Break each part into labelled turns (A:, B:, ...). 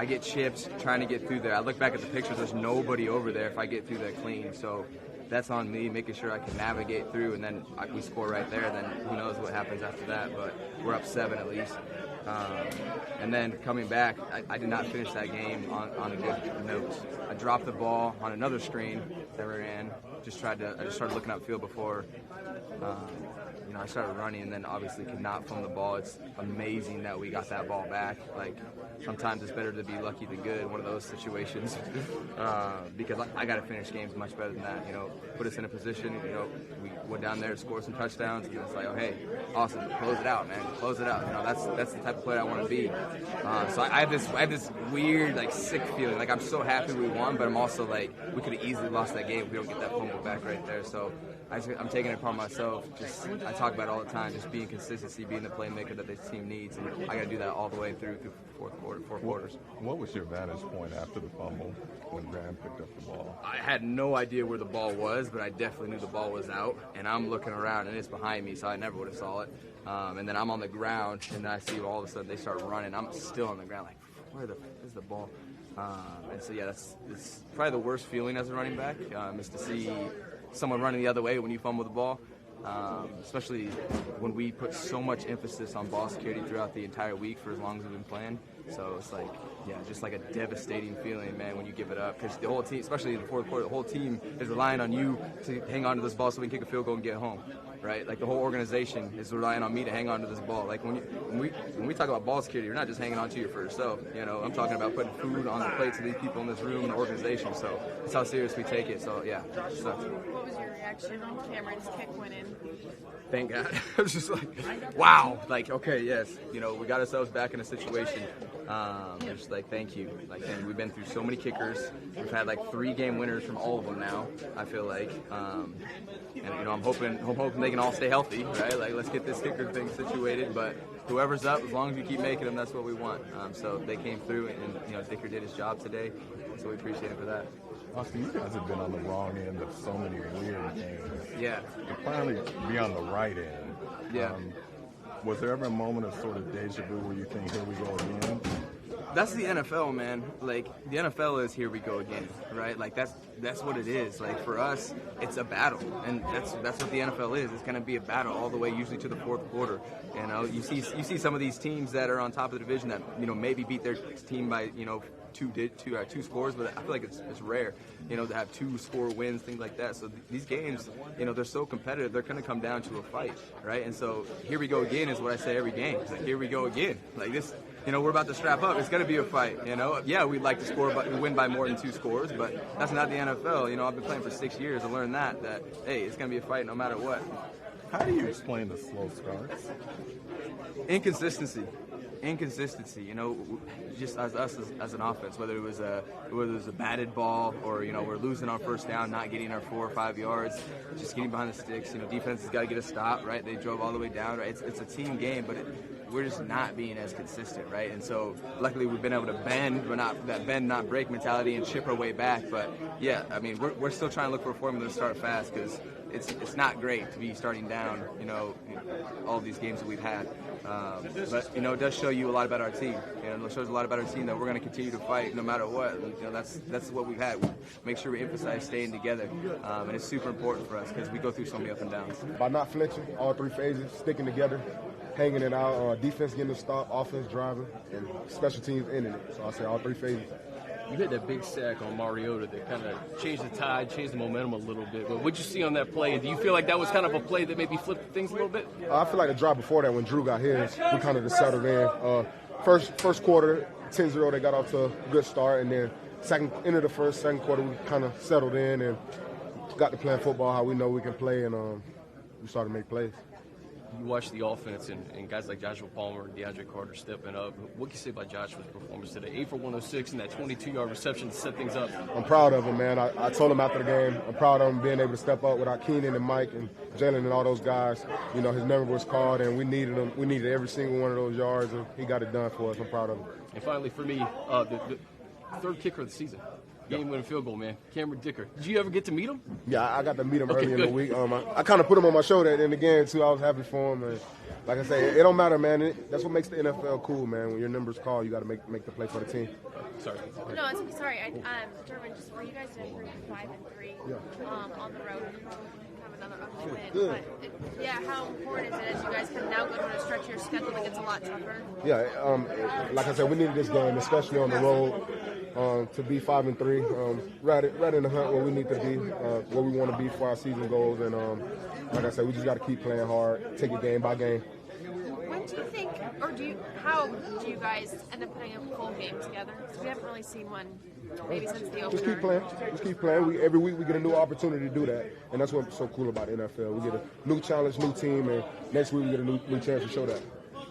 A: I get chips trying to get through there. I look back at the pictures, there's nobody over there if I get through that clean. So that's on me, making sure I can navigate through, and then we score right there. Then who knows what happens after that, but we're up 7 at least. And then coming back, I did not finish that game on a good note. I dropped the ball on another screen that we ran. I just started looking upfield before I started running, and then obviously could not fumble the ball. It's amazing that we got that ball back. Like, sometimes it's better to be lucky than good, one of those situations, because I got to finish games much better than that. Put us in a position, we went down there, scored some touchdowns, and it's like, oh, hey, awesome, close it out, man, close it out. That's the type of player I want to be. So I have this weird, like, sick feeling. Like, I'm so happy we won, but I'm also like, we could have easily lost that game if we don't get that fumble back right there. So I'm taking it upon myself. I talk about it all the time, just being consistency, being the playmaker that this team needs, and I got to do that all the way through four quarters.
B: What was your vantage point after the fumble when Graham picked up the ball?
A: I had no idea where the ball was, but I definitely knew the ball was out, and I'm looking around, and it's behind me, so I never would have saw it. And then I'm on the ground, and I see all of a sudden they start running. I'm still on the ground, like, where's the ball? And so, yeah, it's probably the worst feeling as a running back, is to see someone running the other way when you fumble the ball, especially when we put so much emphasis on ball security throughout the entire week for as long as we've been playing. So it's like, yeah, just like a devastating feeling, man, when you give it up. Because the whole team, especially in the fourth quarter, the whole team is relying on you to hang on to this ball so we can kick a field goal and get home, right? Like, the whole organization is relying on me to hang on to this ball. Like, when we talk about ball security, you're not just hanging on to your for yourself. I'm talking about putting food on the plates of these people in this room and the organization. So that's how serious we take it. So, yeah, it sucks.
C: What was your reaction when Cameron's kick went in?
A: Thank God. I was just like, wow. Like, okay, yes. We got ourselves back in a situation. Just like, thank you. Like, and we've been through so many kickers. We've had like 3 game winners from all of them now, I feel like. And I'm hoping they can all stay healthy, right? Like, let's get this kicker thing situated. But whoever's up, as long as we keep making them, that's what we want. So they came through, and Dicker did his job today. So we appreciate him for that.
B: Austin, you guys have been on the wrong end of so many weird games.
A: Yeah.
B: To finally be on the right end.
A: Yeah.
B: Was there ever a moment of sort of deja vu where you think, here we go again?
A: That's the NFL, man. Like, the NFL is here we go again, right? Like, that's what it is. Like, for us, it's a battle, and that's what the NFL is. It's going to be a battle all the way, usually to the fourth quarter. You see some of these teams that are on top of the division that maybe beat their team by two scores, but I feel like it's rare, to have 2-score wins, things like that. So these games, they're so competitive, they're going to come down to a fight, right? And so here we go again is what I say every game. It's like, here we go again. Like this. We're about to strap up. It's going to be a fight, Yeah, we'd like to score, but we win by more than 2 scores, but that's not the NFL. I've been playing for 6 years. I learned that, hey, it's going to be a fight no matter what.
B: How do you explain the slow starts?
A: Inconsistency, just as us as an offense, whether it was a batted ball or, we're losing on first down, not getting our 4 or 5 yards, just getting behind the sticks. Defense has got to get a stop, right? They drove all the way down, right? It's a team game, but we're just not being as consistent, right? And so luckily we've been able to bend, not break mentality and chip our way back. But yeah, I mean, we're still trying to look for a formula to start fast, because it's not great to be starting down, all of these games that we've had. But it does show you a lot about our team. It shows a lot about our team that we're going to continue to fight no matter what. That's what we've had. We make sure we emphasize staying together, and it's super important for us because we go through so many ups and downs.
D: By not flinching, all 3 phases, sticking together, hanging it out, defense getting the stop, offense driving, and special teams ending it. So I say all 3 phases.
E: You hit that big sack on Mariota that kind of changed the tide, changed the momentum a little bit. But what'd you see on that play? And do you feel like that was kind of a play that maybe flipped things a little bit?
D: I feel like the drive before that, when Drew got his, we kind of just settled in. First quarter, 10-0, they got off to a good start. And then second quarter, we kind of settled in and got to playing football how we know we can play, and we started to make plays.
E: You watch the offense and guys like Joshua Palmer and DeAndre Carter stepping up. What can you say about Joshua's performance today? 8 for 106 and that 22-yard reception to set things up. I'm
D: proud of him, man. I told him after the game, I'm proud of him being able to step up without Keenan and Mike and Jalen and all those guys. His number was called, and we needed him. We needed every single one of those yards, and he got it done for us. I'm proud of him.
E: And finally, for me, the third kicker of the season. Game-winning field goal, man. Cameron Dicker. Did you ever get to meet him?
D: Yeah, I got to meet him early in the week. I kind of put him on my shoulder at the end of the game, too. I was happy for him. And like I say, it don't matter, man. That's what makes the NFL cool, man. When your number's called, you got to make the play for the team.
E: Sorry.
C: No, it's sorry. Derwin, just for you guys to improve 5-3 on the road, have another ugly win.
D: Good.
C: But how important is it as you guys can now go to a stretch of your schedule that gets a lot tougher?
D: Yeah, like I said, we needed this game, especially on the road, to be 5-3, right in the hunt where we need to be, where we want to be for our season goals, and like I said, we just got to keep playing hard, take it game by game.
C: When do you think, or how do you guys end up putting a full game together? Because we haven't really seen one maybe since the opener.
D: Just keep playing. Every week we get a new opportunity to do that, and that's what's so cool about the NFL. We get a new challenge, new team, and next week we get a new chance to show that.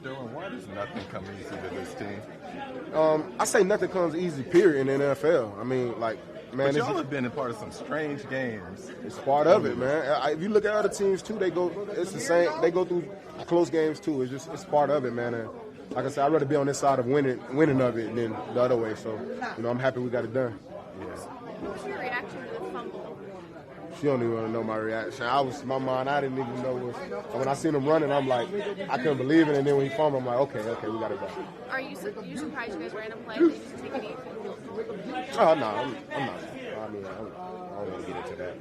B: Derwin, why does nothing come easy to this team?
D: I say nothing comes easy, period, in the NFL. I mean, like, man,
B: but y'all have been a part of some strange games.
D: It's part of it, man. If you look at other teams too, it's the same. They go through close games too. It's part of it, man. And like I said, I'd rather be on this side of winning of it than the other way. So, I'm happy we got it done.
B: Yeah.
C: What was your reaction to the fumble?
D: She don't even want to know my reaction. I didn't even know when I seen him running, I'm like, I couldn't believe it. And then when he fumbled, I'm like, okay, we got it back.
C: Are you surprised you guys ran a play? Did you just take it easy?
D: Oh, no, I'm not. I mean, I don't want to get into that.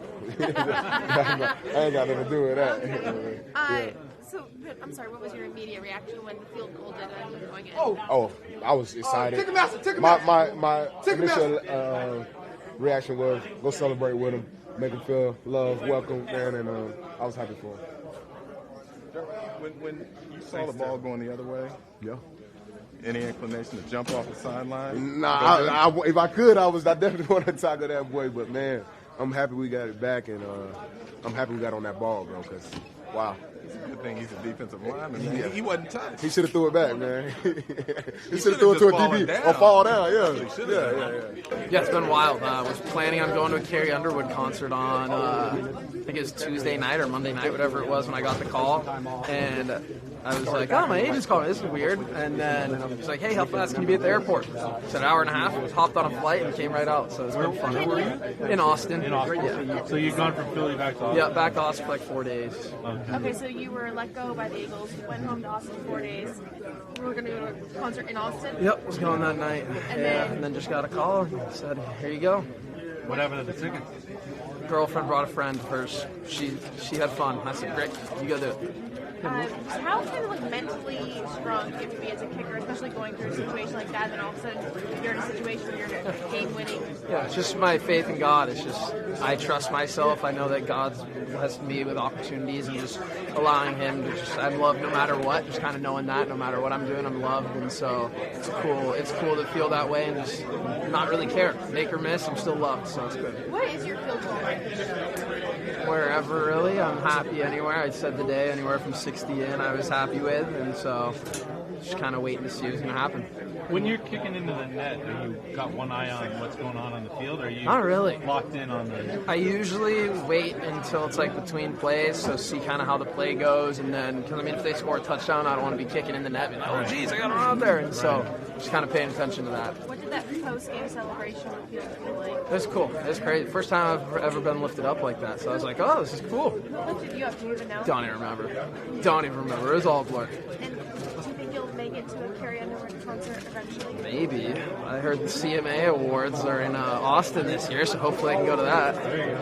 D: I ain't got nothing to do with that.
C: So, I'm sorry, what was your immediate reaction when the field goal did end up going in?
D: Oh, I was excited. My initial reaction was go celebrate with him, make him feel loved, welcome, man, and I was happy for him.
B: When you saw the ball going the other way,
D: Yeah.
B: any inclination to jump off the sideline?
D: Nah, if I could, I definitely want to tackle that boy, but man, I'm happy we got it back, and I'm happy we got on that ball, bro, because, wow.
B: It's a good thing he's a defensive lineman, man.
D: Yeah.
B: He wasn't touched.
D: He should have threw it back, man. He should have
B: should've
D: threw it to a
B: just fallen
D: DB
B: down.
D: or fall down, yeah.
F: Yeah, it's been wild. Was planning on going to a Carrie Underwood concert on, I think it was Tuesday night or Monday night, whatever it was, when I got the call. And I was like, oh, my agent's calling me. This is weird. And then he's like, hey, how fast can you be at the airport? It's an hour and a half. I hopped on a flight and came right out. So it's been fun. In Austin. Yeah.
G: So you've gone from Philly back to Austin?
F: Yeah, back to Austin for like 4 days.
C: Okay, so you were let go by the Eagles, went home to Austin 4 days. We were going to go to a concert in Austin?
F: Yep, was going that night. And then just got a call and said, here you go.
G: What happened to the tickets?
F: Girlfriend brought a friend of hers. She had fun. I said, great, you go do it.
C: How kind of like mentally strong do you have to be as a kicker, especially going through a situation like that, and then all of a sudden you're in a situation where you're game winning?
F: Yeah, it's just my faith in God. It's just I trust myself. I know that God's blessed me with opportunities, and just allowing Him to I'm loved no matter what. Just kind of knowing that no matter what I'm doing, I'm loved, and so it's cool. It's cool to feel that way and just not really care. Make or miss, I'm still loved, so it's good.
C: What is your field goal range?
F: Wherever, really. I'm happy anywhere. I said today, anywhere from 60 in, I was happy with, and so just kind of waiting to see what's going to happen.
G: When you're kicking into the net, are you got one eye on what's going on the field, or are you
F: Not really.
G: locked in on the...
F: I usually wait until it's like between plays, so see kind of how the play goes, and then, because I mean, if they score a touchdown, I don't want to be kicking in the net, and oh geez, I got to run out there, and so just kind of paying attention to that.
C: What did that post-game celebration feel like?
F: It was cool. It was crazy. First time I've ever been lifted up like that, so I was like, oh, this is cool.
C: Who lifted you up? Do you even know?
F: Don't even remember. It was all a blur.
C: And do you think you'll make it to a Carrie Underwood concert eventually?
F: Maybe. I heard the CMA Awards are in Austin this year, so hopefully I can go to that.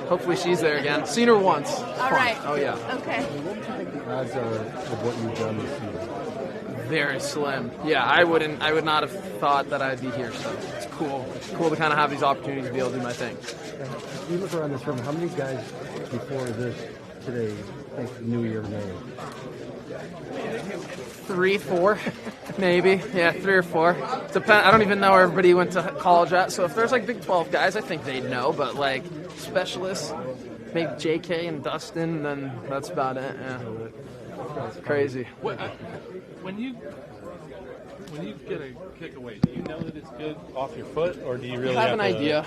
F: Hopefully she's there again. Seen her once.
C: All right.
F: Oh, yeah.
C: Okay.
D: The odds of what you've done this season?
F: Very slim. Yeah, I would not have thought that I'd be here, so it's cool. It's cool to kind of have these opportunities to be able to do my thing.
H: You look around this room, how many guys before this today think New Year name?
F: 3, 4, maybe. Yeah, 3 or 4. I don't even know where everybody went to college at, so if there's like Big 12 guys, I think they'd know, but like specialists, maybe JK and Dustin, and then that's about it. Yeah. It's crazy.
G: When you get a kick away, do you know that it's good off your foot, or do you really
F: Have an idea.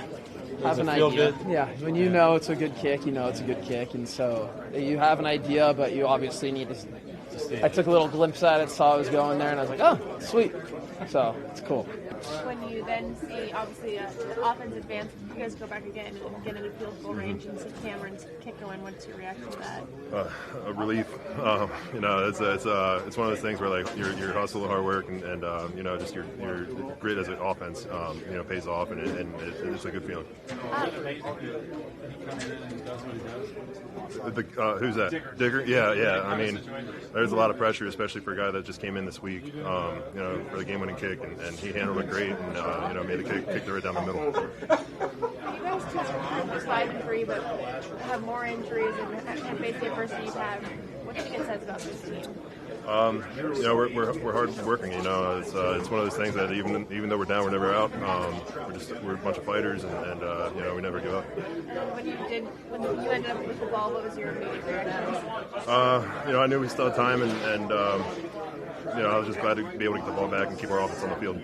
G: Does it feel good?
F: Yeah, when you know it's a good kick, you know it's a good kick, and so you have an idea, but you obviously need to. I took a little glimpse at it, saw it was going there, and I was like, oh, sweet. So it's cool.
C: when you then see, obviously, the offense advance, you guys go back again and get into field goal range and see Cameron's kick going, what's your reaction to that?
I: A relief. You know, it's one of those things where, like, your hustle, hard work, and you know, just your grit as an offense, you know, pays off, and it's a good feeling. Who's that? Digger? Yeah. I mean, there's a lot of pressure, especially for a guy that just came in this week, you know, for the game-winning kick, and he handled it great, and you know, made the kick right down the middle.
C: You guys just 5-3, but have more injuries and basically a person you've had. What do you think it says about this team?
I: You know, we're hard working. You know, it's one of those things that even though we're down, we're never out. We're a bunch of fighters, and you know, we never give up.
C: When you ended up with the ball, what was your immediate reaction?
I: You know, I knew we still had time, and you know, I was just glad to be able to get the ball back and keep our offense on the field.